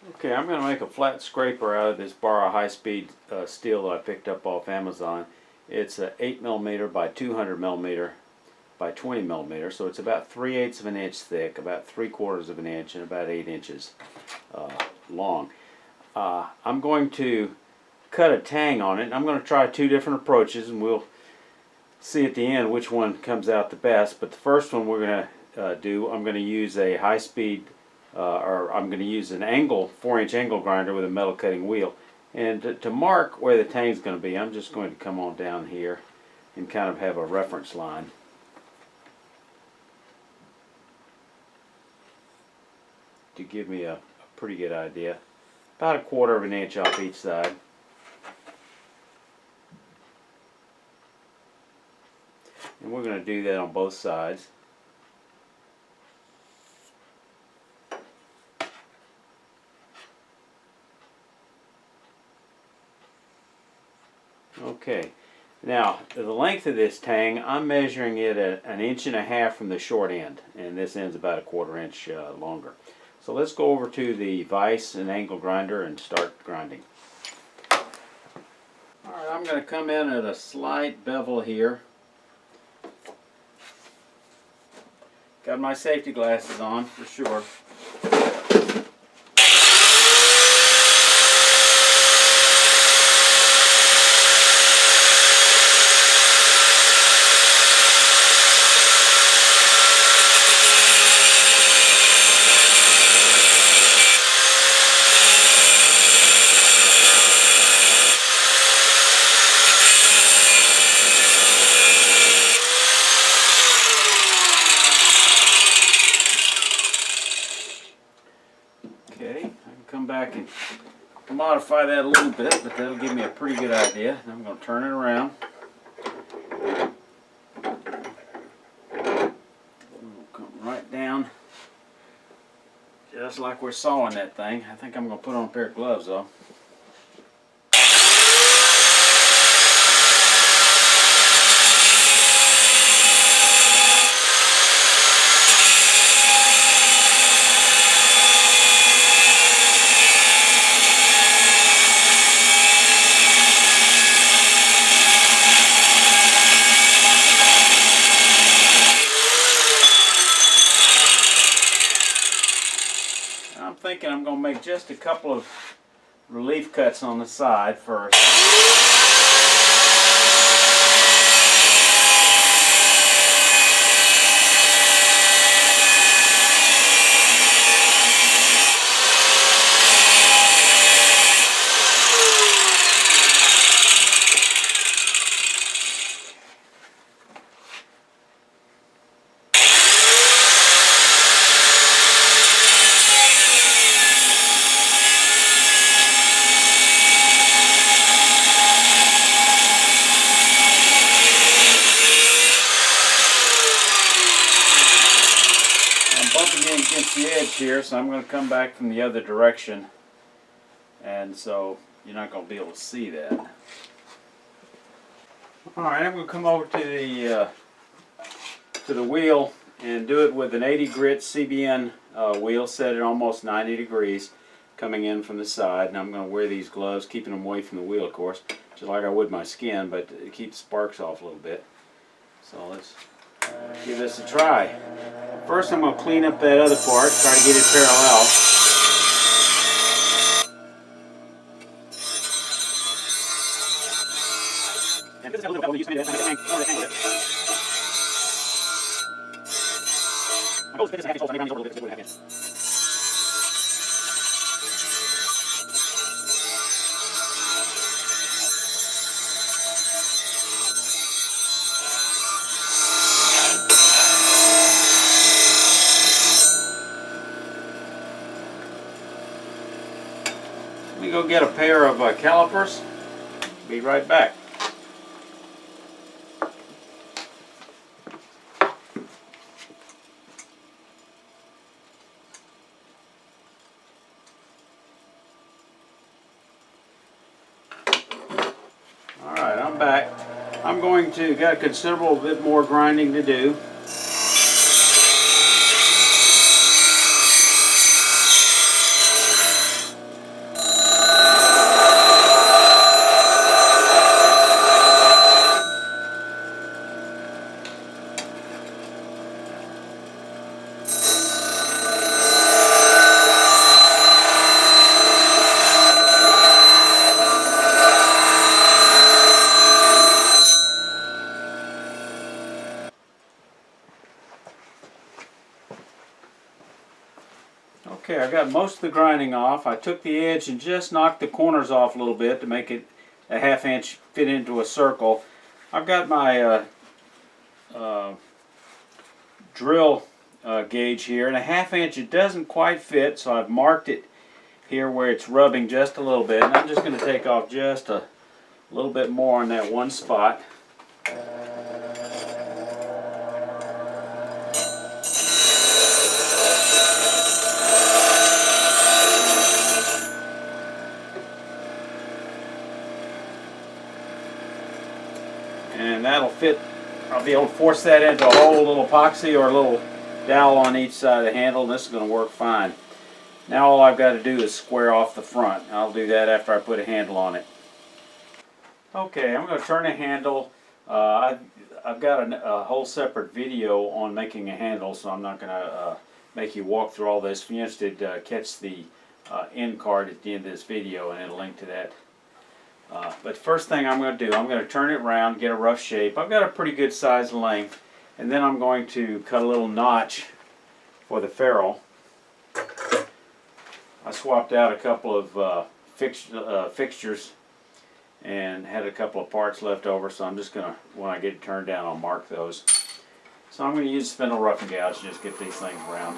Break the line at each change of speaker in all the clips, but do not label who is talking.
Okay, I'm going to make a flat scraper out of this bar of high-speed steel that I picked up off Amazon. It's 8mm by 200mm by 20mm, so it's about 3/8 of an inch thick, about 3/4 of an inch, and about 8 inches long. I'm going to cut a tang on it, and I'm going to try 2 different approaches, and we'll see at the end which one comes out the best. But the first one we're going to I'm going to use a high-speed or I'm going to use an 4-inch angle grinder with a metal cutting wheel. And to mark where the tang is going to be, I'm just going to come on down here and kind of have a reference line. To give me a pretty good idea. About 1/4 of an inch off each side. And we're going to do that on both sides. Okay, now the length of this tang, I'm measuring it at 1.5 inches from the short end, and this end's about 1/4 inch longer. So let's go over to the vise and angle grinder and start grinding. Alright, I'm going to come in at a slight bevel here. Got my safety glasses on for sure. Okay, I can come back and modify that a little bit, but that'll give me a pretty good idea. I'm going to turn it around. We'll come right down, just like we're sawing that thing. I think I'm going to put on a pair of gloves though. I'm thinking I'm going to make just a couple of relief cuts on the side first. Against the edge here, so I'm going to come back from the other direction, and so you're not going to be able to see that. Alright, I'm going to come over to the wheel and do it with an 80 grit CBN wheel set at almost 90 degrees coming in from the side, and I'm going to wear these gloves, keeping them away from the wheel of course, just like I would my skin, but it keeps sparks off a little bit. So let's give this a try. First I'm going to clean up that other part, try to get it parallel. And this is a little bit, I'm going to use maybe that angle it. My goal is to fit this a half inch hole, so I may round these over a little bit, so we'll have it. Let me go get a pair of calipers. Be right back. Alright, I'm back. I'm going to got a considerable bit more grinding to do. I got most of the grinding off. I took the edge and just knocked the corners off a little bit to make it a 1/2 inch fit into a circle. I've got my drill gauge here, and a 1/2 inch, it doesn't quite fit, so I've marked it here where it's rubbing just a little bit, and I'm just going to take off just a little bit more on that one spot. And that'll fit. I'll be able to force that into a whole little epoxy or a little dowel on each side of the handle, and this is going to work fine. Now all I've got to do is square off the front. I'll do that after I put a handle on it. Okay, I'm going to turn the handle. I've got a whole separate video on making a handle, so I'm not going to make you walk through all this. If you're interested, catch the end card at the end of this video, and it'll link to that. But first thing I'm going to do, I'm going to turn it around, get a rough shape. I've got a pretty good size length, and then I'm going to cut a little notch for the ferrule. I swapped out a couple of fixtures and had a couple of parts left over, so I'm just going to, when I get it turned down, I'll mark those. So I'm going to use spindle roughing gouge to just get these things round.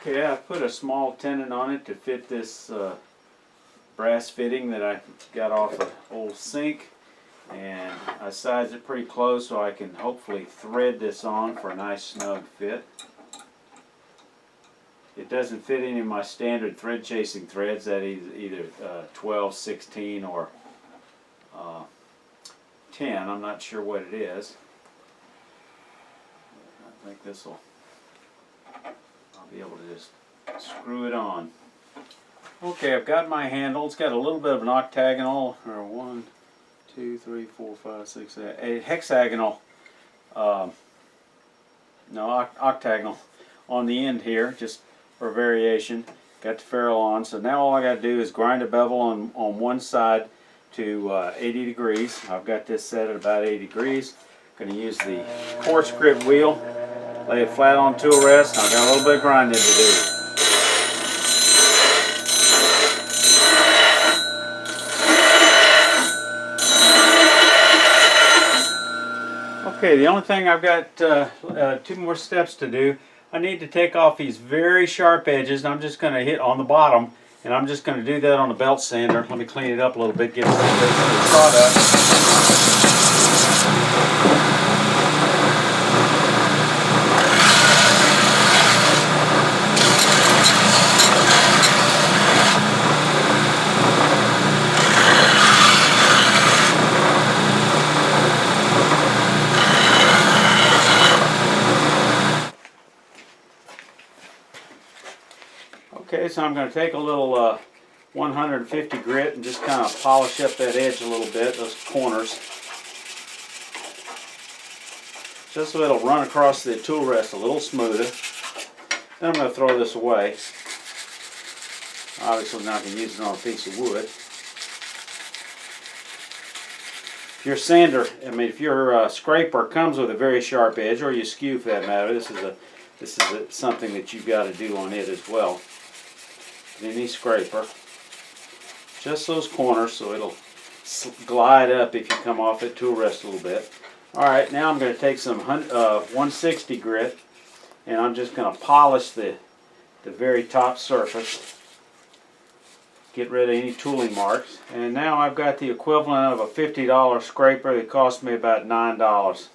Okay, I put a small tenon on it to fit this brass fitting that I got off an old sink, and I sized it pretty close so I can hopefully thread this on for a nice snug fit. It doesn't fit any of my standard thread chasing threads, that is either 12, 16, or 10. I'm not sure what it is. I think this will, I'll be able to just screw it on. Okay, I've got my handle. It's got a little bit of an octagonal, or 1, 2, 3, 4, 5, 6, 7, a hexagonal, octagonal on the end here, just for variation. Got the ferrule on, so now all I got to do is grind a bevel on one side to 80 degrees. I've got this set at about 80 degrees. Going to use the coarse grip wheel, lay it flat on tool rest. I've got a little bit of grinding to do. Okay, the only thing I've got 2 more steps to do. I need to take off these very sharp edges, and I'm just going to hit on the bottom, and I'm just going to do that on a belt sander. Let me clean it up a little bit, get some product. Okay, so I'm going to take a little 150 grit and just kind of polish up that edge a little bit, those corners, just so it'll run across the tool rest a little smoother. Then I'm going to throw this away. Obviously not going to use it on a piece of wood. If your sander, if your scraper comes with a very sharp edge, or your skew for that matter, this is something that you've got to do on it as well. Any scraper, just those corners, so it'll glide up if you come off it, tool rest a little bit. Alright, now I'm going to take some 160 grit, and I'm just going to polish the very top surface, get rid of any tooling marks. And now I've got the equivalent of a $50 scraper that cost me about $9.